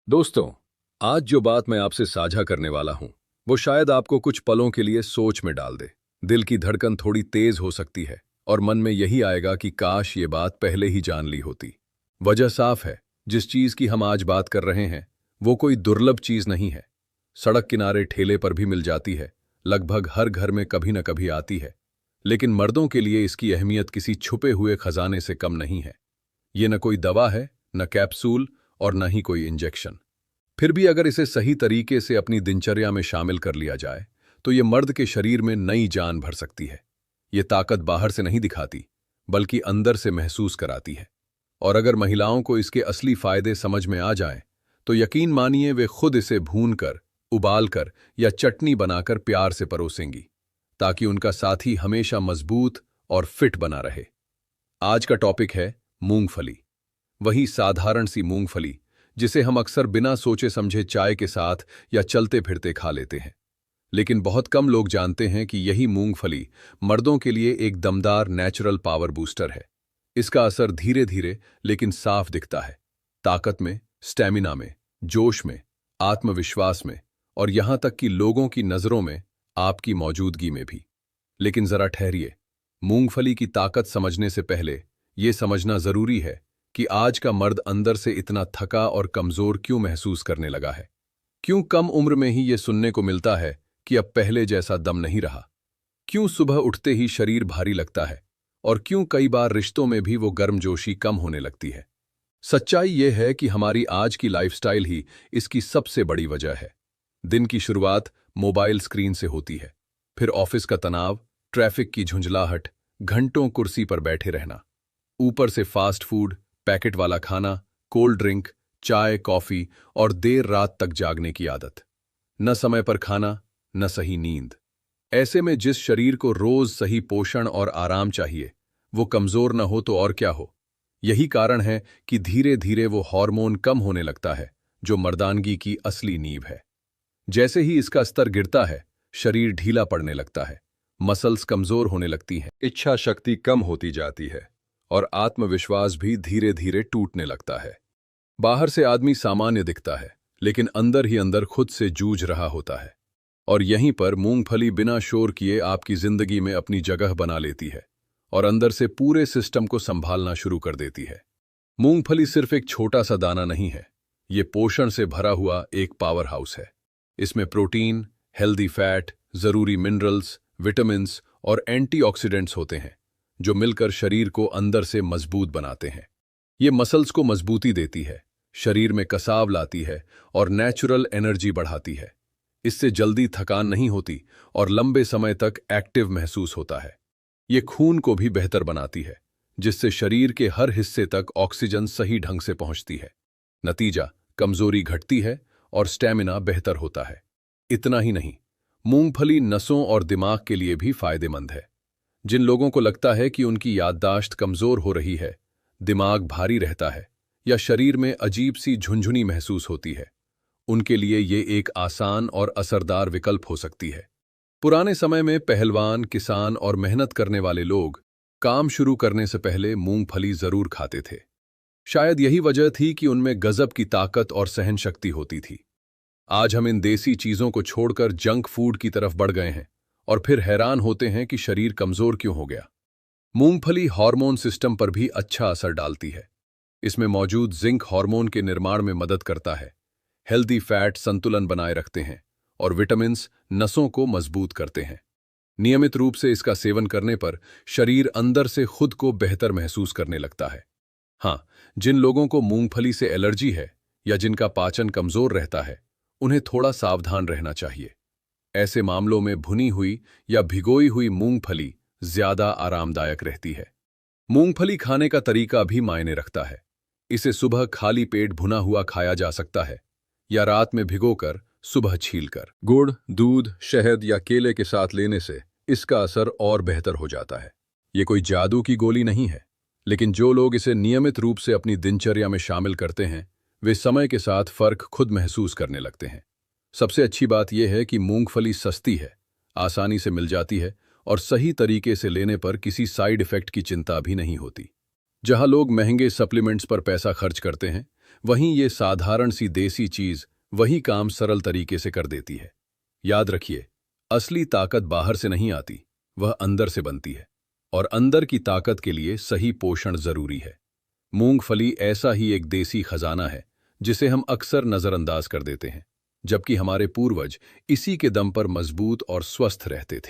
दोस्तों, आज जो बात मैं आपसे साझा करने वाला हूं, वो शायद आपको कुछ पलों के लिए सोच में डाल दे। दिल की धड़कन थोड़ी तेज हो सकती है और मन में यही आएगा कि काश ये बात पहले ही जान ली होती। वजह साफ है, जिस चीज की हम आज बात कर रहे हैं, वो कोई दुर्लभ चीज नहीं है। सड़क किनारे ठेले पर भी मिल जाती है, लगभग हर घर में कभी न कभी आती है। लेकिन मर्दों के लिए इसकी अहमियत किसी छुपे हुए खजाने से कम नहीं है। ये न कोई दवा है, न कैप्सूल और न ही कोई इंजेक्शन। फिर भी अगर इसे सही तरीके से अपनी दिनचर्या में शामिल कर लिया जाए, तो ये मर्द के शरीर में नई जान भर सकती है। ये ताकत बाहर से नहीं दिखाती, बल्कि अंदर से महसूस कराती है। और अगर महिलाओं को इसके असली फायदे समझ में आ जाएं, तो यकीन मानिए वे खुद इसे भून कर, उबाल कर या चटनी बनाकर प्यार से परोसेंगी, ताकि उनका साथी हमेशा मजबूत और फिट बना रहे। आज का टॉपिक है मूंगफली। वही साधारण सी मूंगफली जिसे हम अक्सर बिना सोचे समझे चाय के साथ या चलते फिरते खा लेते हैं। लेकिन बहुत कम लोग जानते हैं कि यही मूंगफली मर्दों के लिए एक दमदार नेचुरल पावर बूस्टर है। इसका असर धीरे धीरे लेकिन साफ दिखता है। ताकत में, स्टैमिना में, जोश में, आत्मविश्वास में और यहां तक कि लोगों की नजरों में, आपकी मौजूदगी में भी। लेकिन जरा ठहरिए, मूंगफली की ताकत समझने से पहले यह समझना जरूरी है कि आज का मर्द अंदर से इतना थका और कमजोर क्यों महसूस करने लगा है। क्यों कम उम्र में ही ये सुनने को मिलता है कि अब पहले जैसा दम नहीं रहा। क्यों सुबह उठते ही शरीर भारी लगता है और क्यों कई बार रिश्तों में भी वो गर्मजोशी कम होने लगती है। सच्चाई ये है कि हमारी आज की लाइफस्टाइल ही इसकी सबसे बड़ी वजह है। दिन की शुरुआत मोबाइल स्क्रीन से होती है, फिर ऑफिस का तनाव, ट्रैफिक की झुंझलाहट, घंटों कुर्सी पर बैठे रहना, ऊपर से फास्ट फूड, पैकेट वाला खाना, कोल्ड ड्रिंक, चाय, कॉफी और देर रात तक जागने की आदत। न समय पर खाना, न सही नींद। ऐसे में जिस शरीर को रोज सही पोषण और आराम चाहिए, वो कमजोर न हो तो और क्या हो। यही कारण है कि धीरे धीरे वो हार्मोन कम होने लगता है, जो मर्दानगी की असली नींव है। जैसे ही इसका स्तर गिरता है, शरीर ढीला पड़ने लगता है, मसल्स कमजोर होने लगती हैं, इच्छा शक्ति कम होती जाती है और आत्मविश्वास भी धीरे धीरे टूटने लगता है। बाहर से आदमी सामान्य दिखता है, लेकिन अंदर ही अंदर खुद से जूझ रहा होता है। और यहीं पर मूंगफली बिना शोर किए आपकी जिंदगी में अपनी जगह बना लेती है और अंदर से पूरे सिस्टम को संभालना शुरू कर देती है। मूंगफली सिर्फ एक छोटा सा दाना नहीं है, ये पोषण से भरा हुआ एक पावर हाउस है। इसमें प्रोटीन, हेल्दी फैट, जरूरी मिनरल्स, विटामिन्स और एंटीऑक्सीडेंट्स होते हैं, जो मिलकर शरीर को अंदर से मजबूत बनाते हैं। ये मसल्स को मजबूती देती है, शरीर में कसाव लाती है और नेचुरल एनर्जी बढ़ाती है। इससे जल्दी थकान नहीं होती और लंबे समय तक एक्टिव महसूस होता है। ये खून को भी बेहतर बनाती है, जिससे शरीर के हर हिस्से तक ऑक्सीजन सही ढंग से पहुंचती है। नतीजा, कमजोरी घटती है और स्टैमिना बेहतर होता है। इतना ही नहीं, मूंगफली नसों और दिमाग के लिए भी फायदेमंद है। जिन लोगों को लगता है कि उनकी याददाश्त कमजोर हो रही है, दिमाग भारी रहता है या शरीर में अजीब सी झुंझुनी महसूस होती है, उनके लिए ये एक आसान और असरदार विकल्प हो सकती है। पुराने समय में पहलवान, किसान और मेहनत करने वाले लोग काम शुरू करने से पहले मूंगफली जरूर खाते थे। शायद यही वजह थी कि उनमें गजब की ताकत और सहन शक्ति होती थी। आज हम इन देसी चीजों को छोड़कर जंक फूड की तरफ बढ़ गए हैं और फिर हैरान होते हैं कि शरीर कमजोर क्यों हो गया। मूंगफली हार्मोन सिस्टम पर भी अच्छा असर डालती है। इसमें मौजूद जिंक हार्मोन के निर्माण में मदद करता है, हेल्दी फैट संतुलन बनाए रखते हैं और विटामिन्स नसों को मजबूत करते हैं। नियमित रूप से इसका सेवन करने पर शरीर अंदर से खुद को बेहतर महसूस करने लगता है। हाँ, जिन लोगों को मूंगफली से एलर्जी है या जिनका पाचन कमजोर रहता है, उन्हें थोड़ा सावधान रहना चाहिए। ऐसे मामलों में भुनी हुई या भिगोई हुई मूंगफली ज्यादा आरामदायक रहती है। मूंगफली खाने का तरीका भी मायने रखता है। इसे सुबह खाली पेट भुना हुआ खाया जा सकता है या रात में भिगोकर सुबह छीलकर गुड़, दूध, शहद या केले के साथ लेने से इसका असर और बेहतर हो जाता है। ये कोई जादू की गोली नहीं है, लेकिन जो लोग इसे नियमित रूप से अपनी दिनचर्या में शामिल करते हैं, वे समय के साथ फर्क खुद महसूस करने लगते हैं। सबसे अच्छी बात यह है कि मूंगफली सस्ती है, आसानी से मिल जाती है और सही तरीके से लेने पर किसी साइड इफेक्ट की चिंता भी नहीं होती। जहां लोग महंगे सप्लीमेंट्स पर पैसा खर्च करते हैं, वहीं ये साधारण सी देसी चीज वही काम सरल तरीके से कर देती है। याद रखिए, असली ताकत बाहर से नहीं आती, वह अंदर से बनती है। और अंदर की ताकत के लिए सही पोषण जरूरी है। मूंगफली ऐसा ही एक देसी खजाना है जिसे हम अक्सर नजरअंदाज कर देते हैं, जबकि हमारे पूर्वज इसी के दम पर मजबूत और स्वस्थ रहते थे।